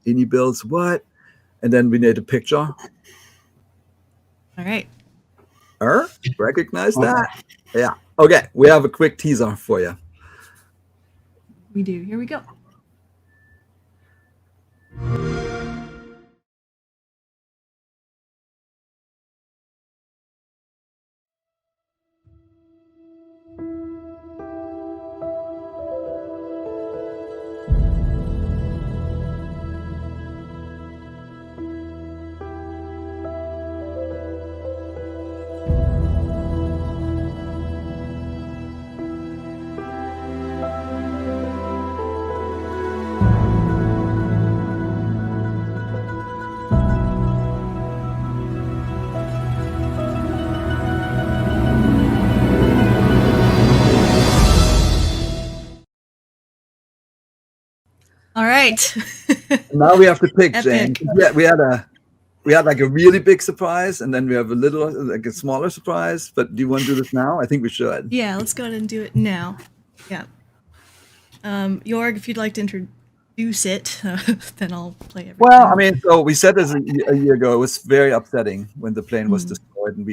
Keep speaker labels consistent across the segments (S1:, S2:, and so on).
S1: iniBuilds, what? And then we need a picture.
S2: All right.
S1: Recognize that? Yeah. Okay, we have a quick teaser for you.
S2: We do. Here we go. All right.
S1: Now we have to pick, Jane. Yeah, we had like a really big surprise, and then we have a smaller surprise. But do you want to do this now? I think we should.
S2: Yeah, let's go ahead and do it now. Yeah. Jorg, if you'd like to introduce it, then I'll play everything.
S1: Well, I mean, so we said this a year ago. It was very upsetting when the plane was destroyed, and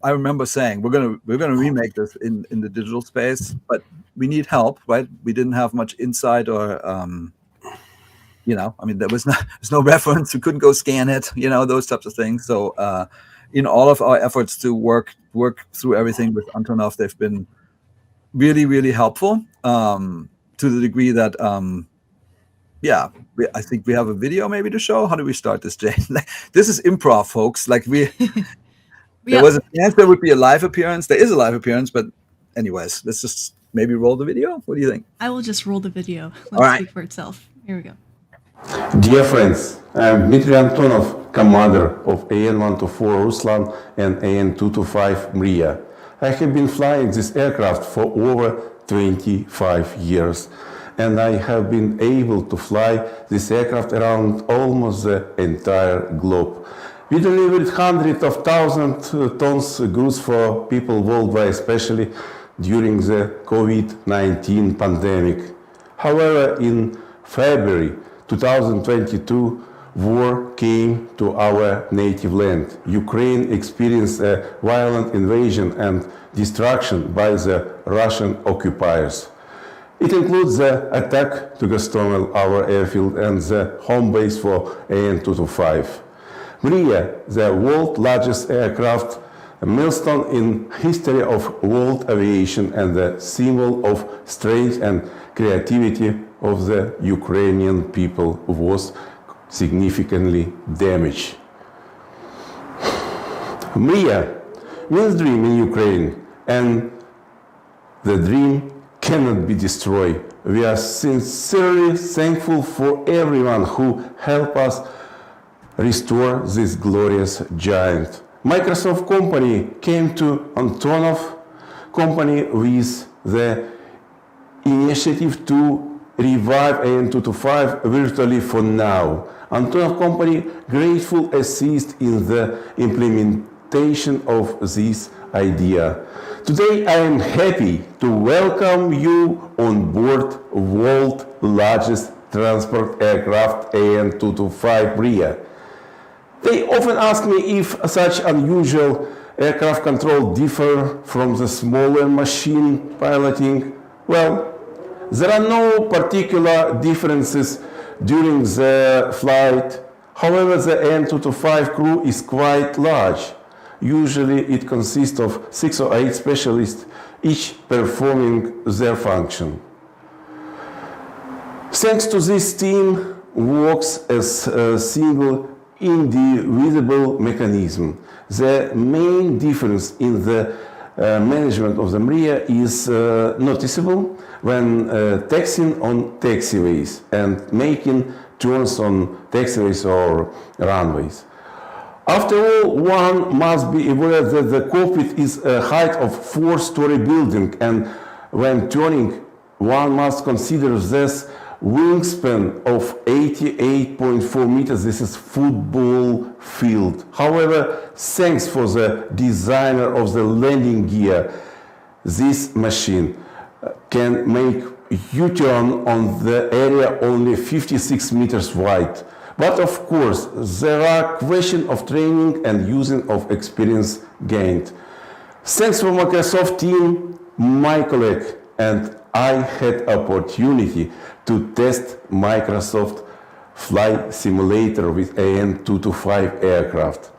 S1: I remember saying we're gonna remake this in the digital space, but we need help, right? We didn't have much insight or I mean, there's no reference. We couldn't go scan it, those types of things. So in all of our efforts to work through everything with Antonov, they've been really, really helpful to the degree that I think we have a video maybe to show. How do we start this, Jane? This is improv, folks. Like there was a chance there would be a live appearance. There is a live appearance, but anyways, let's just maybe roll the video. What do you think?
S2: I will just roll the video. Let's speak for itself. Here we go.
S3: Dear friends, I'm Mriya Antonov, commander of An-124 Ruslan and An-225 Mriya. I have been flying this aircraft for over 25 years, and I have been able to fly this aircraft around almost the entire globe. We delivered hundreds of thousands of tons of goods for people worldwide, especially during the COVID-19 pandemic. However, in February 2022, war came to our native land. Ukraine experienced a violent invasion and destruction by the Russian occupiers. It includes the attack to Gostomel, our airfield, and the home base for An-225. Mriya, the world's largest aircraft, a milestone in history of world aviation and the symbol of strength and creativity of the Ukrainian people, was significantly damaged. Mriya means dream in Ukraine, and the dream cannot be destroyed. We are sincerely thankful for everyone who helped us restore this glorious giant. Microsoft company came to Antonov company with the initiative to revive An-225 virtually for now. Antonov company grateful assist in the implementation of this idea. Today I am happy to welcome you on board world's largest transport aircraft An-225 Mriya. They often ask me if such unusual aircraft control differ from the smaller machine piloting. Well, there are no particular differences during the flight. However, the An-225 crew is quite large. Usually it consists of 6 or 8 specialists, each performing their function. Thanks to this team works as a single indivisible mechanism. The main difference in the management of the Mriya is noticeable when taxiing on taxiways and making turns on taxiways or runways. After all, one must be aware that the cockpit is a height of 4-story building, and when turning, one must consider this wingspan of 88.4 meters. This is football field. However, thanks for the designer of the landing gear, this machine can make U-turn on the area only 56 meters wide. But of course, there are questions of training and using of experience gained. Thanks for Microsoft team, my colleague and I had opportunity to test Microsoft Flight Simulator with An-225 aircraft.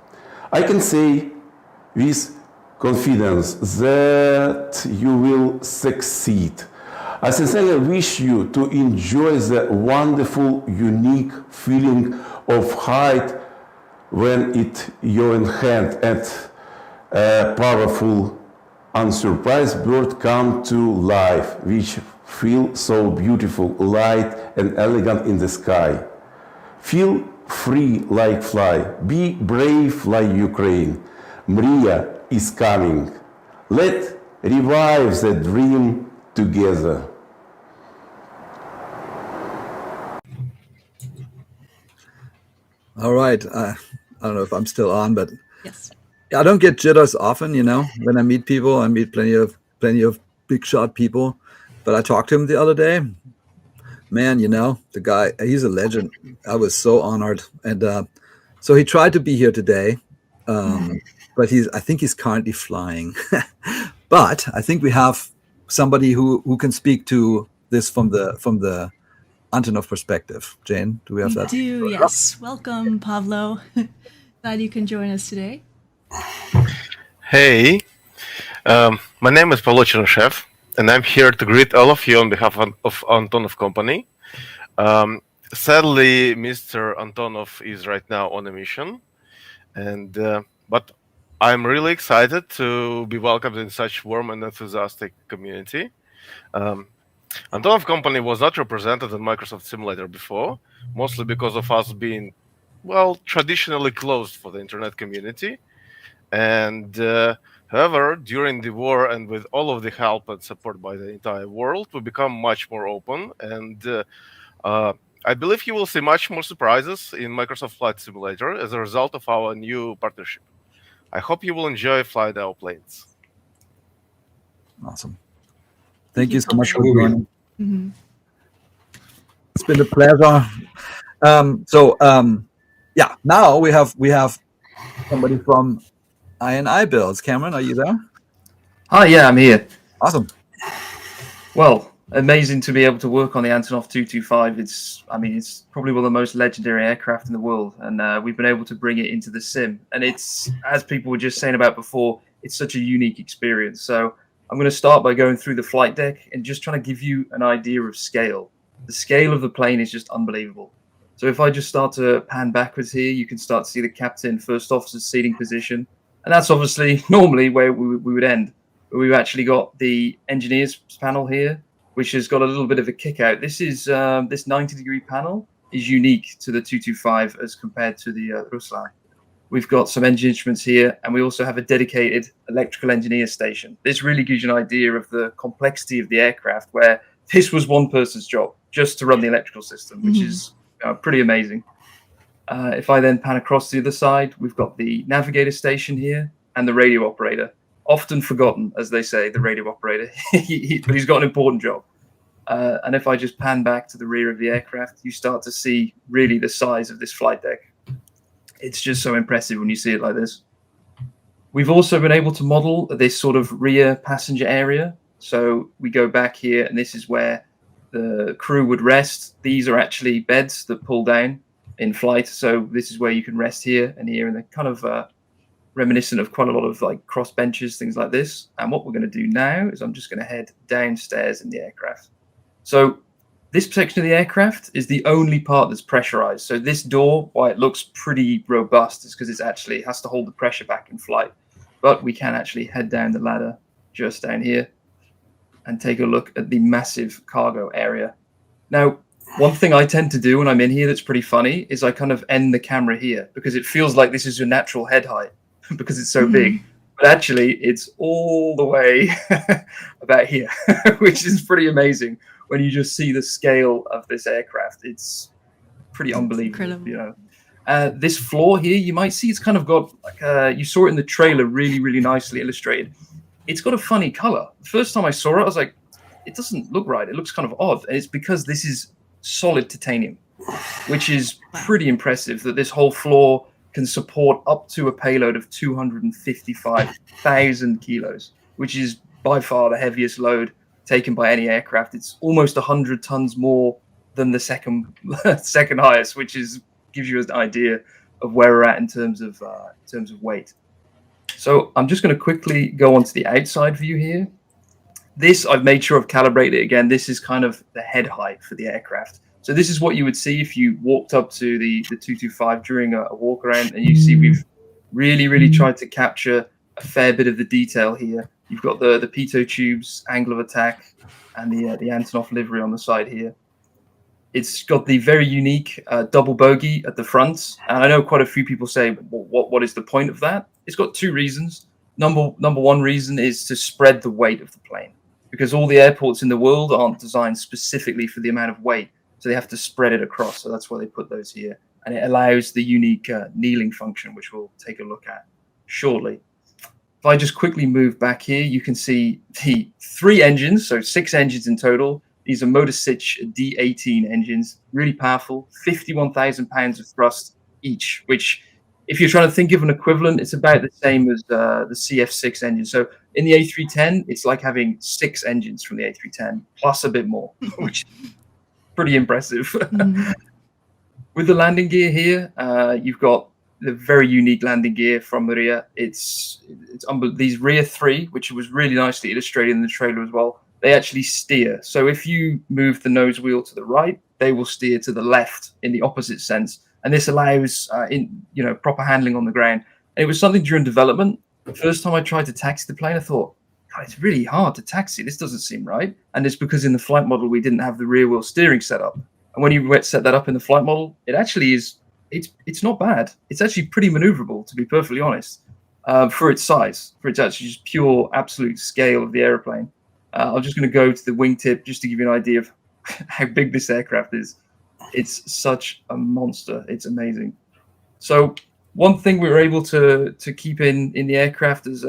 S3: I can say with confidence that you will succeed. I sincerely wish you to enjoy the wonderful, unique feeling of height when you're in hand and a powerful, unsurprised bird come to life, which feel so beautiful, light and elegant in the sky. Feel free like fly, be brave like Ukraine. Mriya is coming. Let's revive the dream together.
S1: All right. I don't know if I'm still on, but
S2: Yes.
S1: I don't get jitters often, when I meet people. I meet plenty of big shot people, but I talked to him the other day. Man, the guy, he's a legend. I was so honored. And so he tried to be here today, but I think he's currently flying. But I think we have somebody who can speak to this from the Antonov perspective. Jane, do we have that?
S2: We do, yes. Welcome, Pavlo. Glad you can join us today.
S4: Hey, my name is Pavlo Cheryshev, and I'm here to greet all of you on behalf of Antonov Company. Sadly, Mr. Antonov is right now on a mission, but I'm really excited to be welcomed in such warm and enthusiastic community. Antonov Company was not represented in Microsoft Simulator before, mostly because of us being, traditionally closed for the internet community. And however, during the war and with all of the help and support by the entire world, we become much more open. And I believe you will see much more surprises in Microsoft Flight Simulator as a result of our new partnership. I hope you will enjoy flying our planes.
S1: Awesome. Thank you so
S2: Pavlo.
S1: much for joining.
S2: Mm-hmm.
S1: It's been a pleasure. Now we have somebody from iniBuilds. Cameron, are you there?
S5: Hi, yeah, I'm here.
S1: Awesome.
S5: Well, amazing to be able to work on the Antonov 225. It's probably one of the most legendary aircraft in the world, and we've been able to bring it into the sim. And it's, as people were just saying about before, it's such a unique experience. So I'm going to start by going through the flight deck and just trying to give you an idea of scale. The scale of the plane is just unbelievable. So if I just start to pan backwards here, you can start to see the captain, first officer's seating position. And that's obviously normally where we would end. But we've actually got the engineers panel here, which has got a little bit of a kick out. This 90-degree panel is unique to the 225 as compared to the Ruslan. We've got some engine instruments here, and we also have a dedicated electrical engineer station. This really gives you an idea of the complexity of the aircraft, where this was one person's job just to run the electrical system, which is pretty amazing. If I then pan across to the other side, we've got the navigator station here and the radio operator. Often forgotten, as they say, the radio operator, but he's got an important job. And if I just pan back to the rear of the aircraft, you start to see really the size of this flight deck. It's just so impressive when you see it like this. We've also been able to model this sort of rear passenger area. So we go back here, and this is where the crew would rest. These are actually beds that pull down in flight. So this is where you can rest here, and they're kind of reminiscent of quite a lot of like cross benches, things like this. And what we're going to do now is I'm just going to head downstairs in the aircraft. So this section of the aircraft is the only part that's pressurized. So this door, why it looks pretty robust, is because it has to hold the pressure back in flight. But we can actually head down the ladder just down here and take a look at the massive cargo area. Now, one thing I tend to do when I'm in here that's pretty funny is I kind of end the camera here because it feels like this is your natural head height because it's so big. But actually, it's all the way about here, which is pretty amazing. When you just see the scale of this aircraft, it's pretty unbelievable.
S2: Incredible.
S5: This floor here, you might see it's kind of got like you saw it in the trailer, really, really nicely illustrated. It's got a funny color. The first time I saw it, I was like, it doesn't look right. It looks kind of odd. And it's because this is solid titanium, which is pretty impressive that this whole floor can support up to a payload of 255,000 kilos, which is by far the heaviest load taken by any aircraft. It's almost 100 tons more than the second highest, which gives you an idea of where we're at in terms of weight. So I'm just going to quickly go on to the outside view here. This, I've made sure I've calibrated it again. This is kind of the head height for the aircraft. So this is what you would see if you walked up to the 225 during a walk around, and you see we've really tried to capture a fair bit of the detail here. You've got the pitot tubes, angle of attack, and the Antonov livery on the side here. It's got the very unique double bogey at the front, and I know quite a few people say, well, what is the point of that? It's got two reasons. Number one reason is to spread the weight of the plane, because all the airports in the world aren't designed specifically for the amount of weight. So they have to spread it across. So that's why they put those here. And it allows the unique kneeling function, which we'll take a look at shortly. If I just quickly move back here, you can see the 3 engines, so 6 engines in total. These are Motor Sich D18 engines, really powerful, 51,000 pounds of thrust each, which if you're trying to think of an equivalent, it's about the same as the CF6 engine. So in the A310, it's like having 6 engines from the A310 plus a bit more, which pretty impressive. With the landing gear here, you've got the very unique landing gear from Mriya. It's these rear 3, which was really nicely illustrated in the trailer as well. They actually steer. So if you move the nose wheel to the right, they will steer to the left in the opposite sense. And this allows proper handling on the ground. And it was something during development. The first time I tried to taxi the plane, I thought, God, it's really hard to taxi. This doesn't seem right. And it's because in the flight model, we didn't have the rear wheel steering set up. And when you set that up in the flight model, it actually is, it's not bad. It's actually pretty maneuverable, to be perfectly honest, for its size, for its actually just pure absolute scale of the airplane. I'm just going to go to the wingtip just to give you an idea of how big this aircraft is. It's such a monster. It's amazing. So one thing we were able to keep in the aircraft as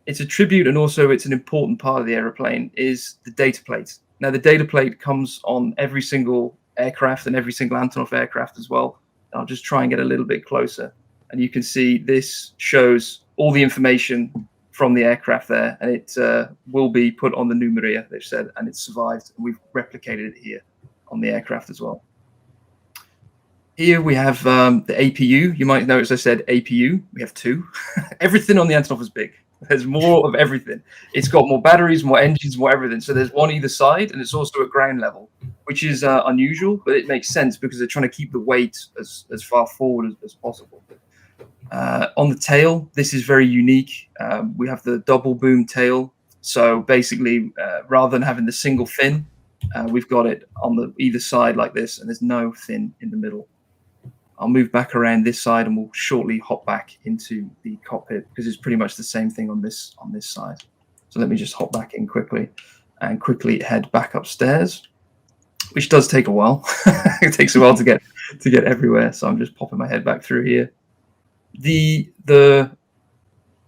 S5: it's a tribute, and also it's an important part of the airplane, is the data plate. Now, the data plate comes on every single aircraft and every single Antonov aircraft as well. And I'll just try and get a little bit closer. And you can see this shows all the information from the aircraft there, and it will be put on the new Mriya, they've said, and it's survived. And we've replicated it here on the aircraft as well. Here we have the APU. You might notice I said APU. We have 2. Everything on the Antonov is big. There's more of everything. It's got more batteries, more engines, more everything. So there's one either side, and it's also at ground level, which is unusual, but it makes sense because they're trying to keep the weight as far forward as possible. On the tail, this is very unique. We have the double boom tail. So basically, rather than having the single fin, we've got it on the either side like this, and there's no fin in the middle. I'll move back around this side, and we'll shortly hop back into the cockpit because it's pretty much the same thing on this side. So let me just hop back in quickly and quickly head back upstairs, which does take a while. It takes a while to get everywhere. So I'm just popping my head back through here. The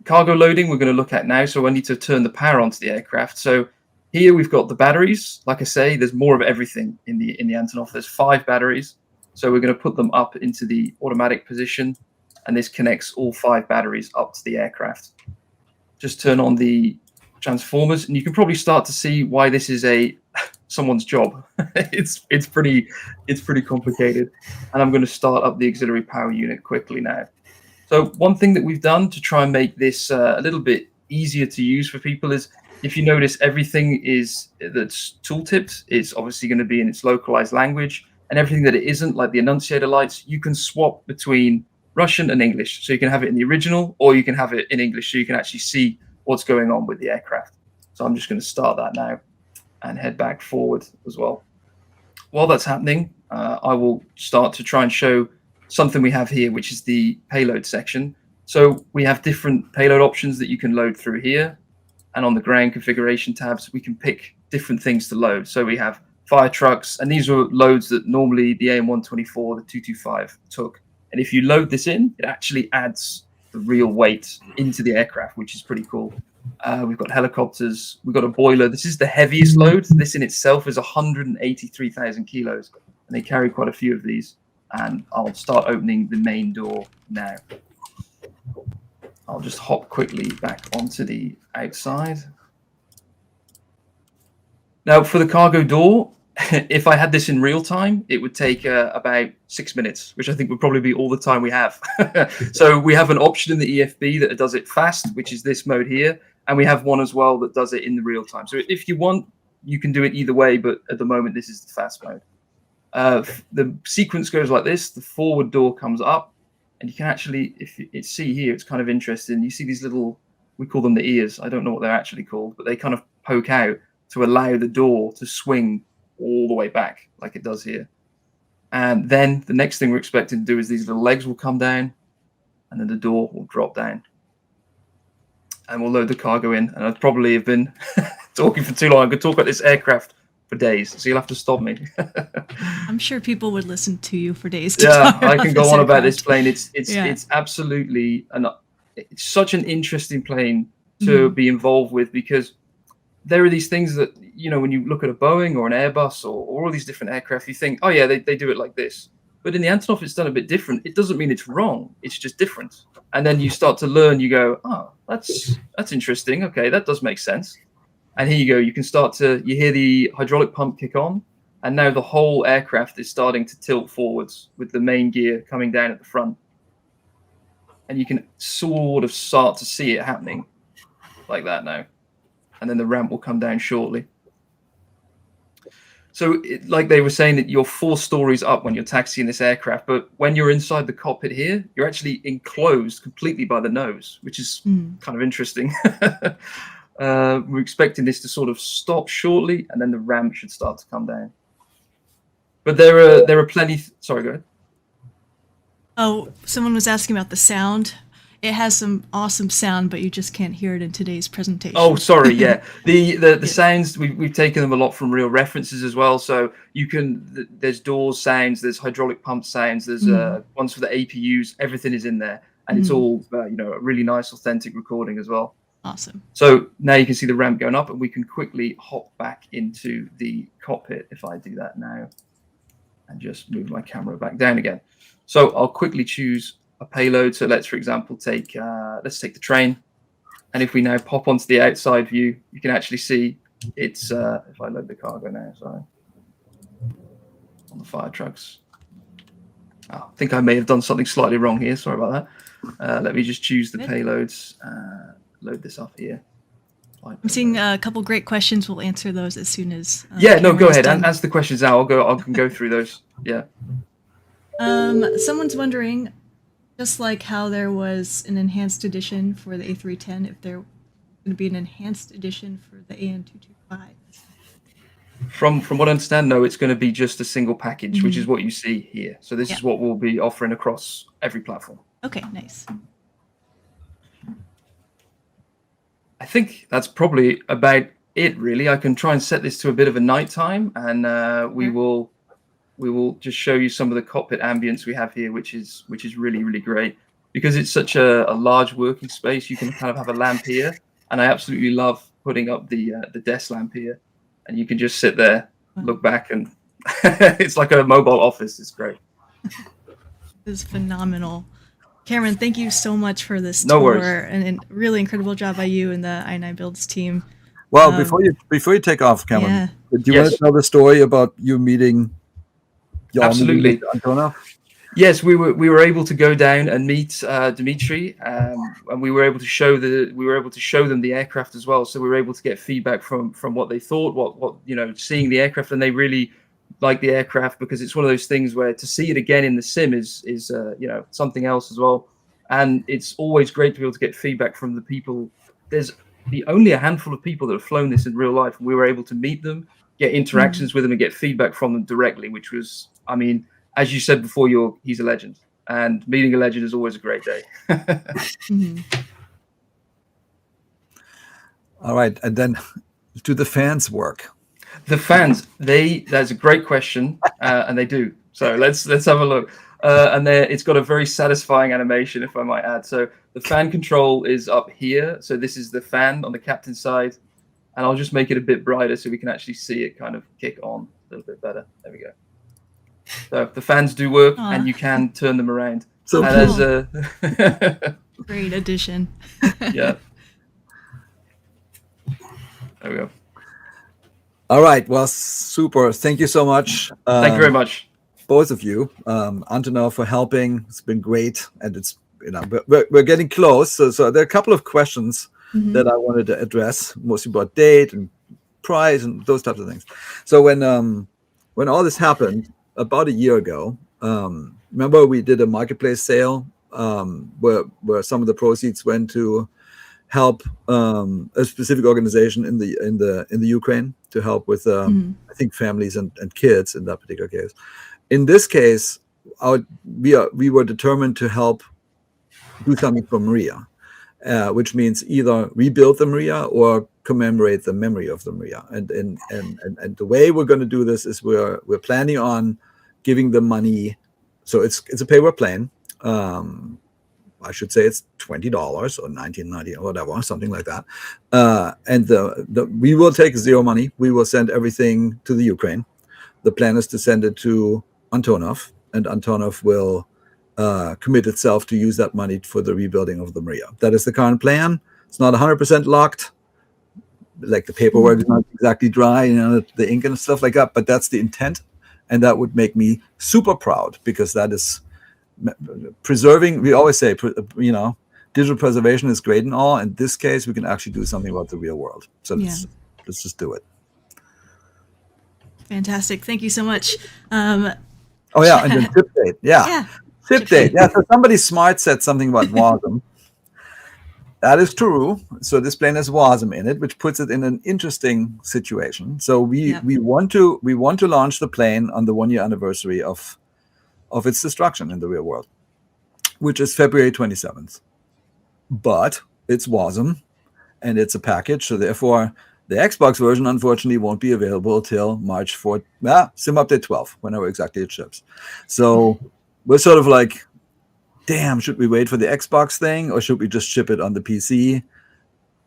S5: cargo loading we're going to look at now. So I need to turn the power onto the aircraft. So here we've got the batteries. Like I say, there's more of everything in the Antonov. There's 5 batteries. So we're going to put them up into the automatic position, and this connects all 5 batteries up to the aircraft. Just turn on the transformers, and you can probably start to see why this is someone's job. It's pretty complicated. And I'm going to start up the auxiliary power unit quickly now. So one thing that we've done to try and make this a little bit easier to use for people is, if you notice, everything that's tooltipped, it's obviously going to be in its localized language. And everything that it isn't, like the annunciator lights, you can swap between Russian and English. So you can have it in the original, or you can have it in English, so you can actually see what's going on with the aircraft. So I'm just going to start that now and head back forward as well. While that's happening, I will start to try and show something we have here, which is the payload section. So we have different payload options that you can load through here. And on the ground configuration tabs, we can pick different things to load. So we have fire trucks, and these are loads that normally the An-125, the 225 took. And if you load this in, it actually adds the real weight into the aircraft, which is pretty cool. We've got helicopters. We've got a boiler. This is the heaviest load. This in itself is 183,000 kilos, and they carry quite a few of these. And I'll start opening the main door now. I'll just hop quickly back onto the outside. Now, for the cargo door, if I had this in real time, it would take about 6 minutes, which I think would probably be all the time we have. So we have an option in the EFB that does it fast, which is this mode here. And we have one as well that does it in the real time. So if you want, you can do it either way. But at the moment, this is the fast mode. The sequence goes like this. The forward door comes up. And you can actually, if you see here, it's kind of interesting. You see these little, we call them the ears. I don't know what they're actually called, but they kind of poke out to allow the door to swing all the way back like it does here. And then the next thing we're expecting to do is these little legs will come down and then the door will drop down. And we'll load the cargo in. And I probably have been talking for too long. I could talk about this aircraft for days, so you'll have to stop me.
S2: I'm sure people would listen to you for days.
S5: I can go on about this plane. It's absolutely it's such an interesting plane to be involved with, because there are these things that, you know, when you look at a Boeing or an Airbus or all these different aircraft, you think, oh yeah, they do it like this. But in the Antonov, it's done a bit different. It doesn't mean it's wrong. It's just different. And then you start to learn. You go, oh, that's interesting. Okay, that does make sense. And here you go. You can start to, you hear the hydraulic pump kick on, and now the whole aircraft is starting to tilt forwards with the main gear coming down at the front. And you can sort of start to see it happening like that now. And then the ramp will come down shortly. So like they were saying, that you're 4 stories up when you're taxiing this aircraft, but when you're inside the cockpit here, you're actually enclosed completely by the nose, which is kind of interesting. We're expecting this to sort of stop shortly, and then the ramp should start to come down. But there are plenty. Sorry, go ahead.
S2: Oh, someone was asking about the sound. It has some awesome sound, but you just can't hear it in today's presentation.
S5: Oh, sorry. Yeah, the sounds, we've taken them a lot from real references as well. So you can, there's doors sounds, there's hydraulic pump sounds, there's ones for the APUs. Everything is in there, and it's all you know, a really nice, authentic recording as well.
S2: Awesome.
S5: So now you can see the ramp going up, and we can quickly hop back into the cockpit if I do that now, and just move my camera back down again. So I'll quickly choose a payload. So let's, for example, let's take the train. And if we now pop onto the outside view, you can actually see it's, if I load the cargo now, sorry, on the fire trucks. Oh, I think I may have done something slightly wrong here. Sorry about that. Let me just choose the payloads, load this up here.
S2: I'm seeing a couple great questions. We'll answer those as soon as.
S5: Yeah, no, go ahead. Answer the questions now. I can go through those. Yeah.
S2: Someone's wondering, just like how there was an enhanced edition for the A310, if there going to be an enhanced edition for the An-225.
S5: From what I understand, no, it's going to be just a single package, which is what you see here. So this is what we'll be offering across every platform.
S2: Okay, nice.
S5: I think that's probably about it, really. I can try and set this to a bit of a nighttime, and we will just show you some of the cockpit ambience we have here, which is really, really great, because it's such a large working space. You can kind of have a lamp here, and I absolutely love putting up the desk lamp here, and you can just sit there, look back, and it's like a mobile office. It's great.
S2: This is phenomenal. Cameron, thank you so much for this
S5: tour.
S2: Worries. And a really incredible job by you and the iniBuilds team.
S1: Well, before you take off, Cameron, do you want to tell the story about you meeting?
S5: Absolutely,
S1: Antonov?
S5: Yes, we were able to go down and meet Dmitry, and we were able to show them the aircraft as well. So we were able to get feedback from what they thought, what seeing the aircraft, and they really like the aircraft, because it's one of those things where to see it again in the sim is something else as well. And it's always great to be able to get feedback from the people. There's only a handful of people that have flown this in real life, and we were able to meet them, get interactions with them, and get feedback from them directly, which was, I mean, as you said before, he's a legend, and meeting a legend is always a great day.
S1: All right, and then do the fans work?
S5: The fans, that's a great question, and they do. So let's have a look. And it's got a very satisfying animation, if I might add. So The fan control is up here. So this is the fan on the captain's side. And I'll just make it a bit brighter so we can actually see it kind of kick on a little bit better. There we go. So the fans do work, and you can turn them around.
S1: So
S5: and
S2: Great addition.
S5: yeah. There we go.
S1: All right. Well, super. Thank you so much.
S5: Thank you very much.
S1: Both of you, Antonov, for helping. It's been great, and it's we're getting close. So there are a couple of questions that I wanted to address, mostly about date and price and those types of things. So when all this happened about a year ago, remember we did a marketplace sale where some of the proceeds went to help a specific organization in the Ukraine to help with I think families and kids in that particular case. In this case, we were determined to help do something for Mriya, which means either rebuild the Mriya or commemorate the memory of the Mriya. And the way we're going to do this is we're planning on giving the money. So it's a pay-per-plane. I should say it's $20 or $19.90 or whatever, something like that. And we will take zero money. We will send everything to the Ukraine. The plan is to send it to Antonov, and Antonov will commit itself to use that money for the rebuilding of the Mriya. That is the current plan. It's not 100% locked. Like the paperwork is not exactly dry, the ink and stuff like that, but that's the intent. And that would make me super proud, because that is preserving. We always say, digital preservation is great and all. In this case, we can actually do something about the real world. So let's just do it.
S2: Fantastic. Thank you so much.
S1: Oh yeah, and then ship date. Yeah. Ship date. Yeah, so somebody smart said something about WASM. That is true. So this plane has WASM in it, which puts it in an interesting situation. So we want to launch the plane on the 1-year anniversary of its destruction in the real world, which is February 27th. But it's WASM, and it's a package, so therefore the Xbox version unfortunately won't be available till March 4th. Sim update 12, whenever exactly it ships. So we're sort of like, damn, should we wait for the Xbox thing, or should we just ship it on the PC?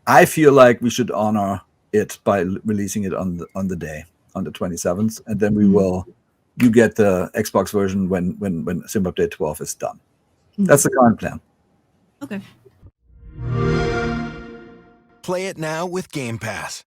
S1: I feel like we should honor it by releasing it on the day, on the 27th, and then you get the Xbox version when Sim Update 12 is done. That's the current plan.
S2: Okay.
S6: Play it now with Game Pass.